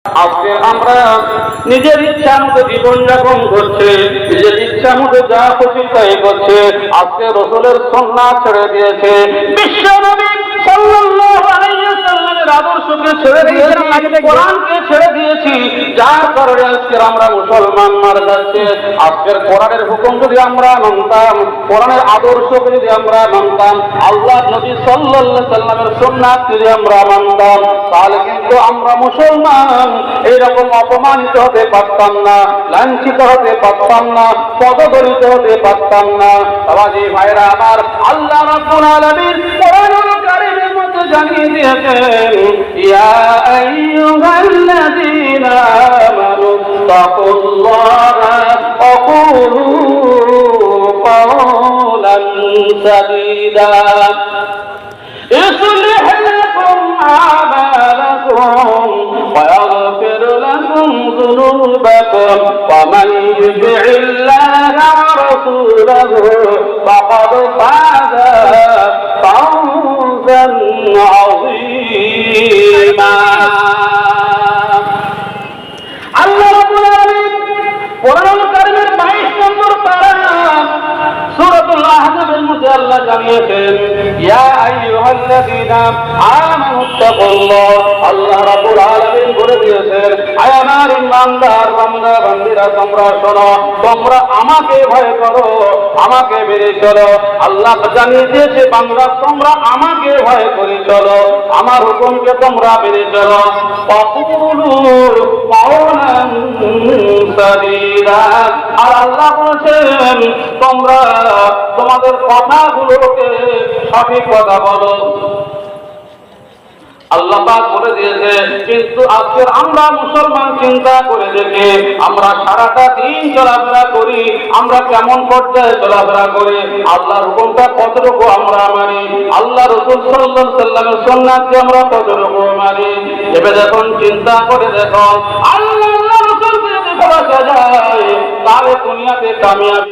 আজকে আমরা নিজের ইচ্ছা মতো জীবনযাপন করছে, নিজের ইচ্ছা মতো যা খুশি তাই করছে। আজকে রাসূলের সুন্নাত ছেড়ে দিয়েছে, বিশ্ব নবী সাল্লাল্লাহু আলাইহি ওয়াসাল্লামের আদর্শকে ছেড়ে দিয়েছি, কোরআনকে ছেড়ে দিয়েছি। যার কারণে আজকে আমরা মুসলমান মারা যাচ্ছে। আজকের কোরআনের হুকুম যদি আমরা মানতাম, কোরআনের আদর্শকে যদি আমরা মানতাম, আল্লাহর নবী সাল্লাল্লাহু আলাইহি ওয়াসাল্লামের সুন্নাত যদি আমরা মানতাম, তাহলে কিন্তু আমরা মুসলমান এইরকম অপমানিত হতে পারতাম না, লাঞ্ছিত হতে পারতাম না, পদদলিত হতে পারতাম না। বাবাজি ভাইরা আমার, আল্লাহ রাব্বুল আলামিন কোরআনুল কারীমের মধ্যে জানিয়ে দিয়েছেন, ইয়া আইয়ুহাল্লাযীনা আমানু তাকুল্লাহা ওয়া কুলু কাওলান সাদীদা يصلح لكم أعمالكم ويغفر لكم ذنوبكم ومن يطع الله ورسوله فقد فاز فوزا عظيما। আল্লাহ রাব্বুল আলামিন কোরআনুল কারীমের 22 নম্বর পারা সূরাতুল আহজাবের মধ্যে আল্লাহ জানিয়েছেন, ইয়া আইয়ুহাল্লাযীনা আমানু তাকুল্লাহ। আল্লাহ রাব্বুল আলামিন বলে দিয়েছেন, আয় আমার ঈমানদার বান্দা বান্দীরা, তোমরা শোনো, তোমরা আমাকে ভয় করো, আমাকে মেনে চলো। আল্লাহ জানিয়ে দিয়েছে, বান্দা তোমরা আমাকে ভয় করে চলো, আমার হুকুমকে তোমরা মেনে চলো। ফাকুলু কাওলান সাদীদা। আর আল্লাহ বলেছেন, তোমরা তোমাদের কথাগুলোকে সঠিক কথা বলো। আল্লাহ পাক বলে দিয়েছে। কিন্তু আজকের আমরা মুসলমান চিন্তা করে দেখি, আমরা সারাটা দিন চলাফেরা করি, আমরা কেমন পর্যায়ে চলাফেরা করি, আল্লাহর হুকুমটা কতটুকু আমরা মানি, আল্লাহ রাসূল সাল্লাল্লাহু আলাইহি ওয়াসাল্লামের সুন্নাতকে আমরা কতটুকু মানি। এবার যখন চিন্তা করে দেখো, আল্লাহ রাসূলকে যদি ভালোবাসা যায়, তাহলে দুনিয়াতে কামিয়াবি।